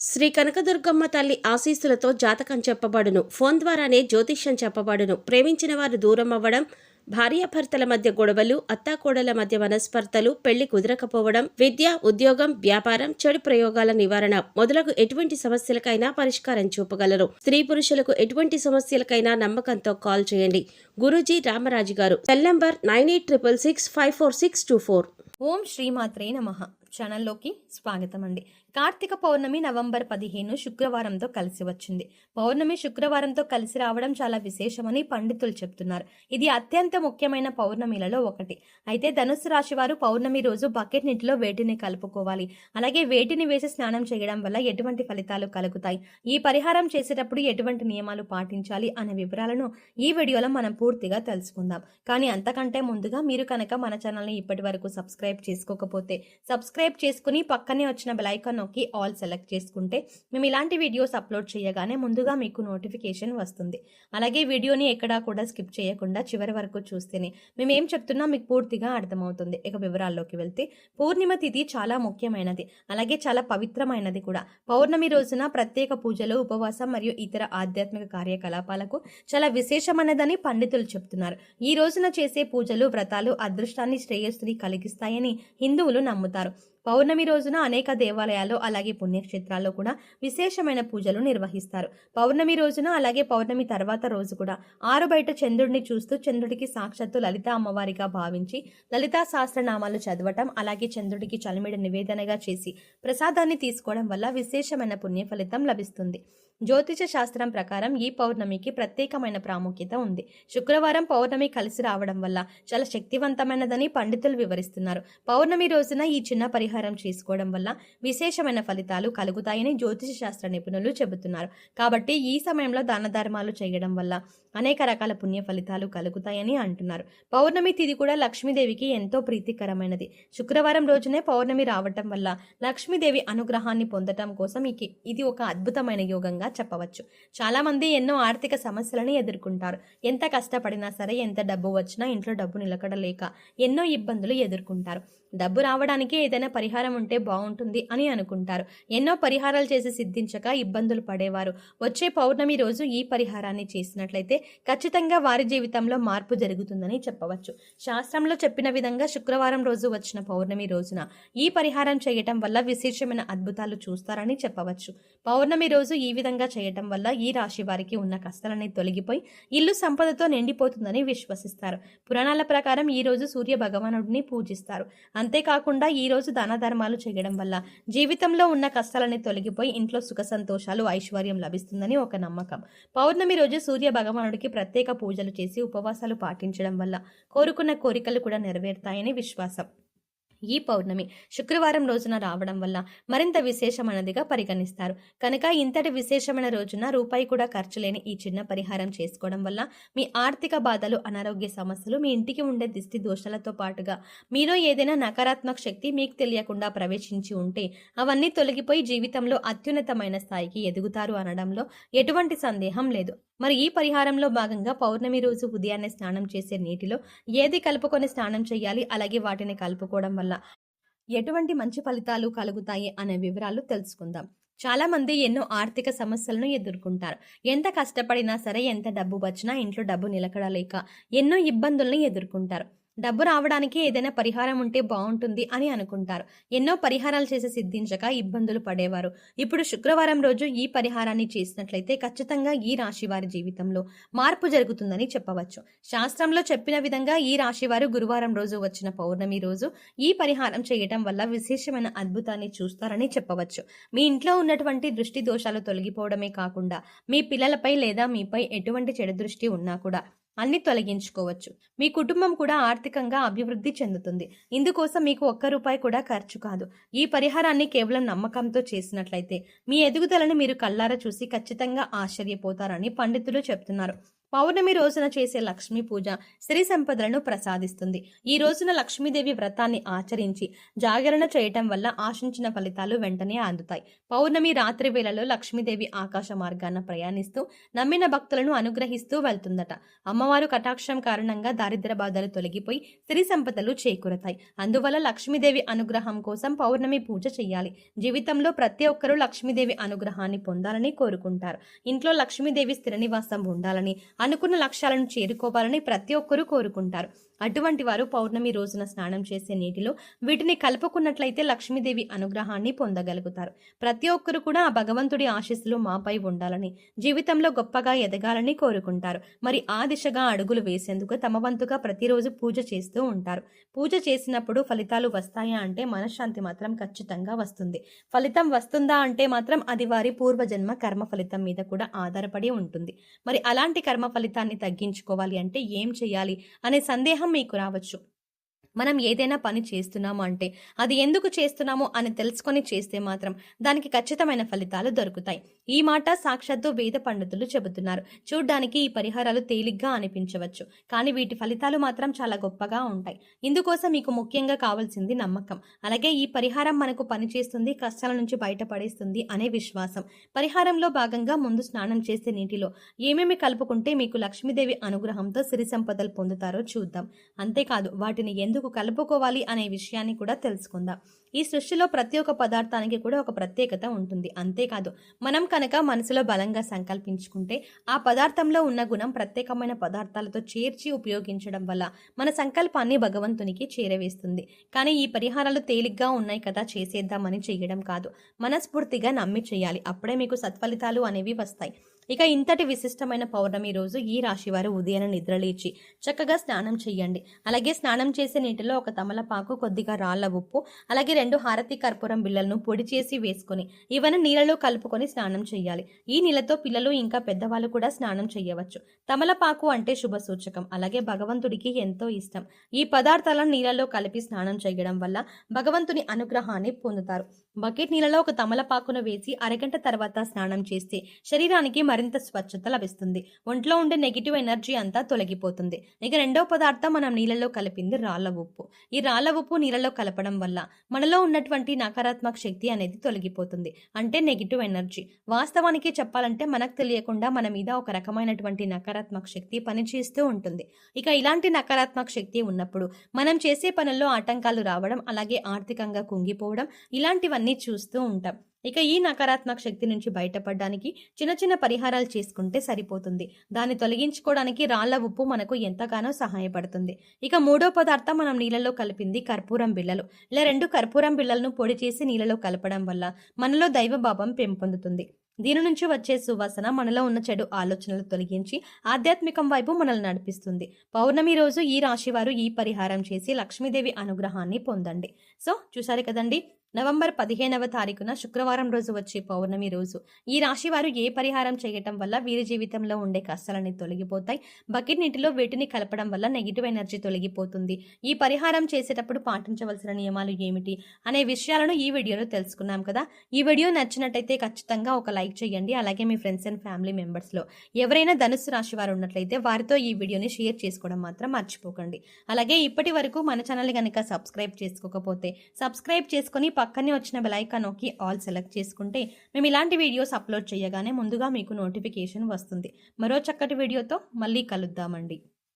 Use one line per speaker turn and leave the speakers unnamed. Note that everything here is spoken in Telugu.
శ్రీ కనకదుర్గమ్మ తల్లి ఆశీస్సులతో జాతకం చెప్పబడును. ఫోన్ ద్వారానే జ్యోతిష్యం చెప్పబడును. ప్రేమించిన వారు దూరం అవ్వడం, భార్యాభర్తల మధ్య గొడవలు, అత్తాకోడల మధ్య మనస్పర్ధలు, పెళ్లి కుదరకపోవడం, విద్య, ఉద్యోగం, వ్యాపారం, చెడు ప్రయోగాల నివారణ మొదలగు ఎటువంటి సమస్యలకైనా పరిష్కారం చూపగలరు. స్త్రీ పురుషులకు ఎటువంటి సమస్యలకైనా నమ్మకంతో కాల్ చేయండి. గురూజీ రామరాజు గారు. Cell number 9866654624.
ఓం శ్రీమాత్రే నమః. ఛానల్లోకి స్వాగతం అండి. కార్తీక పౌర్ణమి నవంబర్ 15 శుక్రవారంతో కలిసి వచ్చింది. పౌర్ణమి శుక్రవారంతో కలిసి రావడం చాలా విశేషమని పండితులు చెప్తున్నారు. ఇది అత్యంత ముఖ్యమైన పౌర్ణమిలలో ఒకటి. అయితే ధనుసు రాశి వారు పౌర్ణమి రోజు బకెట్ నీటిలో వేటిని కలుపుకోవాలి, అలాగే వేటిని వేసి స్నానం చేయడం వల్ల ఎటువంటి ఫలితాలు కలుగుతాయి, ఈ పరిహారం చేసేటప్పుడు ఎటువంటి నియమాలు పాటించాలి అనే వివరాలను ఈ వీడియోలో మనం పూర్తిగా తెలుసుకుందాం. కానీ అంతకంటే ముందుగా మీరు కనుక మన ఛానల్ని ఇప్పటి వరకు సబ్స్క్రైబ్ చేసుకోకపోతే సబ్స్క్రైబ్ చేసుకుని పక్కనే వచ్చిన బెల్ ఐకాన్ నొక్కి ఆల్ సెలెక్ట్ చేసుకుంటే మేము ఇలాంటి వీడియోస్ అప్లోడ్ చేయగానే ముందుగా మీకు నోటిఫికేషన్ వస్తుంది. అలాగే వీడియోని ఎక్కడా కూడా స్కిప్ చేయకుండా చివరి వరకు చూస్తేనే మేము ఏం చెప్తున్నా మీకు పూర్తిగా అర్థమవుతుంది. ఇక వివరాల్లోకి వెళ్తే, పూర్ణిమ తిథి చాలా ముఖ్యమైనది, అలాగే చాలా పవిత్రమైనది కూడా. పౌర్ణమి రోజున ప్రత్యేక పూజలు, ఉపవాసం మరియు ఇతర ఆధ్యాత్మిక కార్యకలాపాలకు చాలా విశేషమైనదని పండితులు చెప్తున్నారు. ఈ రోజున చేసే పూజలు, వ్రతాలు అదృష్టాన్ని, శ్రేయస్సుని కలిగిస్తాయని హిందువులు నమ్ముతారు. పౌర్ణమి రోజున అనేక దేవాలయాల్లో అలాగే పుణ్యక్షేత్రాల్లో కూడా విశేషమైన పూజలు నిర్వహిస్తారు. పౌర్ణమి రోజున అలాగే పౌర్ణమి తర్వాత రోజు కూడా ఆరు బయట చంద్రుడిని చూస్తూ చంద్రుడికి సాక్షాత్తు లలిత అమ్మవారిగా భావించి లలితా సహస్రనామాలు చదవటం, అలాగే చంద్రుడికి చలిమిడ నివేదనగా చేసి ప్రసాదాన్ని తీసుకోవడం వల్ల విశేషమైన పుణ్య ఫలితం లభిస్తుంది. జ్యోతిష శాస్త్రం ప్రకారం ఈ పౌర్ణమికి ప్రత్యేకమైన ప్రాముఖ్యత ఉంది. శుక్రవారం పౌర్ణమి కలిసి రావడం వల్ల చాలా శక్తివంతమైనదని పండితులు వివరిస్తున్నారు. పౌర్ణమి రోజున ఈ చిన్న పరిహారం చేసుకోవడం వల్ల విశేషమైన ఫలితాలు కలుగుతాయని జ్యోతిష శాస్త్ర నిపుణులు చెబుతున్నారు. కాబట్టి ఈ సమయంలో దాన ధర్మాలు చేయడం వల్ల అనేక రకాల పుణ్య ఫలితాలు కలుగుతాయని అంటున్నారు. పౌర్ణమి తిథి కూడా లక్ష్మీదేవికి ఎంతో ప్రీతికరమైనది. శుక్రవారం రోజునే పౌర్ణమి రావటం వల్ల లక్ష్మీదేవి అనుగ్రహాన్ని పొందటం కోసం ఇది ఒక అద్భుతమైన యోగంగా చెప్పవచ్చు. చాలా మంది ఎన్నో ఆర్థిక సమస్యలను ఎదుర్కొంటారు. ఎంత కష్టపడినా సరే, ఎంత డబ్బు వచ్చినా ఇంట్లో డబ్బు నిలకడలేక ఎన్నో ఇబ్బందులు ఎదుర్కొంటారు. డబ్బు రావడానికి ఏదైనా పరిహారం ఉంటే బాగుంటుంది అని అనుకుంటారు. ఎన్నో పరిహారాలు చేసి సిద్ధించక ఇబ్బందులు పడేవారు వచ్చే పౌర్ణమి రోజు ఈ పరిహారాన్ని చేసినట్లయితే ఖచ్చితంగా వారి జీవితంలో మార్పు జరుగుతుందని చెప్పవచ్చు. శాస్త్రంలో చెప్పిన విధంగా శుక్రవారం రోజు వచ్చిన పౌర్ణమి రోజున ఈ పరిహారం చేయటం వల్ల విశేషమైన అద్భుతాలు చూస్తారని చెప్పవచ్చు. పౌర్ణమి రోజు ఈ విధంగా చేయటం వల్ల ఈ రాశి వారికి ఉన్న కష్టాలని తొలగిపోయి ఇల్లు సంపదతో నిండిపోతుందని విశ్వసిస్తారు. పురాణాల ప్రకారం ఈ రోజు సూర్య భగవానుడిని పూజిస్తారు. అంతేకాకుండా ఈ రోజు దాన ధర్మాలు చేయడం వల్ల జీవితంలో ఉన్న కష్టాలని తొలగిపోయి ఇంట్లో సుఖ సంతోషాలు, ఐశ్వర్యం లభిస్తుందని ఒక నమ్మకం. పౌర్ణమి రోజు సూర్య భగవానుడికి ప్రత్యేక పూజలు చేసి ఉపవాసాలు పాటించడం వల్ల కోరుకున్న కోరికలు కూడా నెరవేరుతాయని విశ్వాసం. ఈ పౌర్ణమి శుక్రవారం రోజున రావడం వల్ల మరింత విశేషమైనదిగా పరిగణిస్తారు. కనుక ఇంతటి విశేషమైన రోజున రూపాయి కూడా ఖర్చు లేని ఈ చిన్న పరిహారం చేసుకోవడం వల్ల మీ ఆర్థిక బాధలు, అనారోగ్య సమస్యలు, మీ ఇంటికి ఉండే దిష్టి దోషాలతో పాటుగా మీలో ఏదైనా నకారాత్మక శక్తి మీకు తెలియకుండా ప్రవేశించి ఉంటే అవన్నీ తొలగిపోయి జీవితంలో అత్యున్నతమైన స్థాయికి ఎదుగుతారు అనడంలో ఎటువంటి సందేహం లేదు. మరి ఈ పరిహారంలో భాగంగా పౌర్ణమి రోజు ఉదయాన్నే స్నానం చేసే నీటిలో ఏది కలుపుకొని స్నానం చేయాలి, అలాగే వాటిని కలుపుకోవడం వల్ల ఎటువంటి మంచి ఫలితాలు కలుగుతాయి అనే వివరాలు తెలుసుకుందాం. చాలా మంది ఎన్నో ఆర్థిక సమస్యలను ఎదుర్కొంటారు. ఎంత కష్టపడినా సరే, ఎంత డబ్బు వచ్చినా ఇంట్లో డబ్బు నిలకడలేక ఎన్నో ఇబ్బందులను ఎదుర్కొంటారు. డబ్బు రావడానికి ఏదైనా పరిహారం ఉంటే బాగుంటుంది అని అనుకుంటారు. ఎన్నో పరిహారాలు చేసి సిద్ధించక ఇబ్బందులు పడేవారు ఇప్పుడు శుక్రవారం రోజు ఈ పరిహారాన్ని చేసినట్లయితే ఖచ్చితంగా ఈ రాశి వారి జీవితంలో మార్పు జరుగుతుందని చెప్పవచ్చు. శాస్త్రంలో చెప్పిన విధంగా ఈ రాశి వారు గురువారం రోజు వచ్చిన పౌర్ణమి రోజు ఈ పరిహారం చేయటం వల్ల విశేషమైన అద్భుతాన్ని చూస్తారని చెప్పవచ్చు. మీ ఇంట్లో ఉన్నటువంటి దృష్టి దోషాలు తొలగిపోవడమే కాకుండా మీ పిల్లలపై లేదా మీపై ఎటువంటి చెడు దృష్టి ఉన్నా కూడా అన్ని తొలగించుకోవచ్చు. మీ కుటుంబం కూడా ఆర్థికంగా అభివృద్ధి చెందుతుంది. ఇందుకోసం మీకు ₹1 కూడా ఖర్చు కాదు. ఈ పరిహారాన్ని కేవలం నమ్మకంతో చేసినట్లయితే మీ ఎదుగుదలను మీరు కళ్ళారా చూసి ఖచ్చితంగా ఆశ్చర్యపోతారని పండితులు చెప్తున్నారు. పౌర్ణమి రోజున చేసే లక్ష్మీ పూజ స్త్రీ సంపదలను ప్రసాదిస్తుంది. ఈ రోజున లక్ష్మీదేవి వ్రతాన్ని ఆచరించి జాగరణ చేయటం వల్ల ఆశించిన ఫలితాలు వెంటనే అందుతాయి. పౌర్ణమి రాత్రి వేళలో లక్ష్మీదేవి ఆకాశ మార్గాన ప్రయాణిస్తూ నమ్మిన భక్తులను అనుగ్రహిస్తూ వెళ్తుందట. అమ్మవారు కటాక్షం కారణంగా దారిద్ర బాధలు తొలగిపోయి స్త్రీ సంపదలు చేకూరతాయి. అందువల్ల లక్ష్మీదేవి అనుగ్రహం కోసం పౌర్ణమి పూజ చేయాలి. జీవితంలో ప్రతి ఒక్కరూ లక్ష్మీదేవి అనుగ్రహాన్ని పొందాలని కోరుకుంటారు. ఇంట్లో లక్ష్మీదేవి స్థిర నివాసం ఉండాలని, అనుకున్న లక్ష్యాలను చేరుకోవాలని ప్రతి ఒక్కరూ కోరుకుంటారు. అటువంటి వారు పౌర్ణమి రోజున స్నానం చేసే నీటిలో వీటిని కలుపుకున్నట్లయితే లక్ష్మీదేవి అనుగ్రహాన్ని పొందగలుగుతారు. ప్రతి ఒక్కరు కూడా ఆ భగవంతుడి ఆశీస్సులు మాపై ఉండాలని, జీవితంలో గొప్పగా ఎదగాలని కోరుకుంటారు. మరి ఆ దిశగా అడుగులు వేసేందుకు తమ వంతుగా ప్రతిరోజు పూజ చేస్తూ ఉంటారు. పూజ చేసినప్పుడు ఫలితాలు వస్తాయా అంటే మనశ్శాంతి మాత్రం ఖచ్చితంగా వస్తుంది. ఫలితం వస్తుందా అంటే మాత్రం అది వారి పూర్వజన్మ కర్మ ఫలితం మీద కూడా ఆధారపడి ఉంటుంది. మరి అలాంటి కర్మ ఫలితాన్ని తగ్గించుకోవాలి అంటే ఏం చేయాలి అనే సందేహం మీకు రావచ్చు. మనం ఏదైనా పని చేస్తున్నాము అంటే అది ఎందుకు చేస్తున్నామో అని తెలుసుకొని చేస్తే మాత్రం దానికి ఖచ్చితమైన ఫలితాలు దొరుకుతాయి. ఈ మాట సాక్షాత్తు వేద పండితులు చెబుతున్నారు. చూడ్డానికి ఈ పరిహారాలు తేలిగ్గా అనిపించవచ్చు, కానీ వీటి ఫలితాలు మాత్రం చాలా గొప్పగా ఉంటాయి. ఇందుకోసం మీకు ముఖ్యంగా కావాల్సింది నమ్మకం. అలాగే ఈ పరిహారం మనకు పనిచేస్తుంది, కష్టాల నుంచి బయటపడేస్తుంది అనే విశ్వాసం. పరిహారంలో భాగంగా ముందు స్నానం చేసే నీటిలో ఏమేమి కలుపుకుంటే మీకు లక్ష్మీదేవి అనుగ్రహంతో సిరి సంపదలు పొందుతారో చూద్దాం. అంతేకాదు వాటిని ఎందుకు కలుపుకోవాలి అనే విషయాన్ని కూడా తెలుసుకుందాం. ఈ సృష్టిలో ప్రతి ఒక్క పదార్థానికి కూడా ఒక ప్రత్యేకత ఉంటుంది. అంతేకాదు మనం కనుక మనసులో బలంగా సంకల్పించుకుంటే ఆ పదార్థంలో ఉన్న గుణం ప్రత్యేకమైన పదార్థాలతో చేర్చి ఉపయోగించడం వల్ల మన సంకల్పాన్ని భగవంతునికి చేరవేస్తుంది. కానీ ఈ పరిహారాలు తేలిగ్గా ఉన్నాయి కదా చేసేద్దామని చేయడం కాదు, మనస్ఫూర్తిగా నమ్మి చేయాలి. అప్పుడే మీకు సత్ఫలితాలు అనేవి వస్తాయి. ఇక ఇంతటి విశిష్టమైన పౌర్ణమి రోజు ఈ రాశి వారు ఉదయాన్నే నిద్రలేచి చక్కగా స్నానం చేయండి. అలాగే స్నానం చేసే నీటిలో ఒక తమలపాకు, కొద్దిగా రాళ్ల ఉప్పు, అలాగే 2 హారతి కర్పూరం బిళ్ళలను పొడి చేసి వేసుకొని ఇవన్నీ నీళ్ళలో కలుపుకొని స్నానం చేయాలి. ఈ నీళ్ళతో పిల్లలు ఇంకా పెద్దవాళ్ళు కూడా స్నానం చేయవచ్చు. తమలపాకు అంటే శుభ సూచకం, అలాగే భగవంతుడికి ఎంతో ఇష్టం. ఈ పదార్థాలను నీళ్ళలో కలిపి స్నానం చేయడం వల్ల భగవంతుని అనుగ్రహాన్ని పొందుతారు. బకెట్ నీళ్ళలో ఒక తమలపాకును వేసి అరగంట తర్వాత స్నానం చేస్తే శరీరానికి మరింత స్వచ్ఛత లభిస్తుంది. ఒంట్లో ఉండే నెగిటివ్ ఎనర్జీ అంతా తొలగిపోతుంది. ఇక రెండో పదార్థం మనం నీళ్ళలో కలిపింది రాళ్ల ఉప్పు. ఈ రాళ్ల ఉప్పు నీళ్ళలో కలపడం వల్ల మనలో ఉన్నటువంటి నకారాత్మక శక్తి అనేది తొలగిపోతుంది, అంటే నెగిటివ్ ఎనర్జీ. వాస్తవానికి చెప్పాలంటే మనకు తెలియకుండా మన మీద ఒక రకమైనటువంటి నకారాత్మక శక్తి పనిచేస్తూ ఉంటుంది. ఇక ఇలాంటి నకారాత్మక శక్తి ఉన్నప్పుడు మనం చేసే పనుల్లో ఆటంకాలు రావడం, అలాగే ఆర్థికంగా కుంగిపోవడం ఇలాంటివన్నీ చూస్తూ ఉంటాం. ఇక ఈ నకారాత్మక శక్తి నుంచి బయటపడడానికి చిన్న చిన్న పరిహారాలు చేసుకుంటే సరిపోతుంది. దాన్ని తొలగించుకోవడానికి రాళ్ల ఉప్పు మనకు ఎంతగానో సహాయపడుతుంది. ఇక మూడో పదార్థం మనం నీళ్ళలో కలిపింది కర్పూరం బిళ్ళలు. ఇలా 2 కర్పూరం బిళ్ళలను పొడి చేసి నీళ్ళలో కలపడం వల్ల మనలో దైవభావం పెంపొందుతుంది. దీని నుంచి వచ్చే సువాసన మనలో ఉన్న చెడు ఆలోచనలు తొలగించి ఆధ్యాత్మికం వైపు మనల్ని నడిపిస్తుంది. పౌర్ణమి రోజు ఈ రాశి వారు ఈ పరిహారం చేసి లక్ష్మీదేవి అనుగ్రహాన్ని పొందండి. సో చూసారు కదండి, నవంబర్ 15వ తారీఖున శుక్రవారం రోజు వచ్చే పౌర్ణమి రోజు ఈ రాశి వారు ఏ పరిహారం చేయటం వల్ల వీరి జీవితంలో ఉండే కష్టాలన్నీ తొలగిపోతాయి, బకెట్ నీటిలో వీటిని కలపడం వల్ల నెగిటివ్ ఎనర్జీ తొలగిపోతుంది, ఈ పరిహారం చేసేటప్పుడు పాటించవలసిన నియమాలు ఏమిటి అనే విషయాలను ఈ వీడియోలో తెలుసుకున్నాం కదా. ఈ వీడియో నచ్చినట్టయితే ఖచ్చితంగా ఒక లైక్ చేయండి. అలాగే మీ ఫ్రెండ్స్ అండ్ ఫ్యామిలీ మెంబర్స్లో ఎవరైనా ధనుస్సు రాశి వారు ఉన్నట్లయితే వారితో ఈ వీడియోని షేర్ చేసుకోవడం మాత్రం మర్చిపోకండి. అలాగే ఇప్పటి వరకు మన ఛానల్ కనుక సబ్స్క్రైబ్ చేసుకోకపోతే సబ్స్క్రైబ్ చేసుకొని పక్కనే వచ్చిన బెల్ ఐకాన్ నొక్కి ఆల్ సెలెక్ట్ చేసుకుంటే మేము ఇలాంటి వీడియోస్ అప్లోడ్ చేయగానే ముందుగా మీకు నోటిఫికేషన్ వస్తుంది. మరో చక్కటి వీడియోతో మళ్ళీ కలుద్దామండి.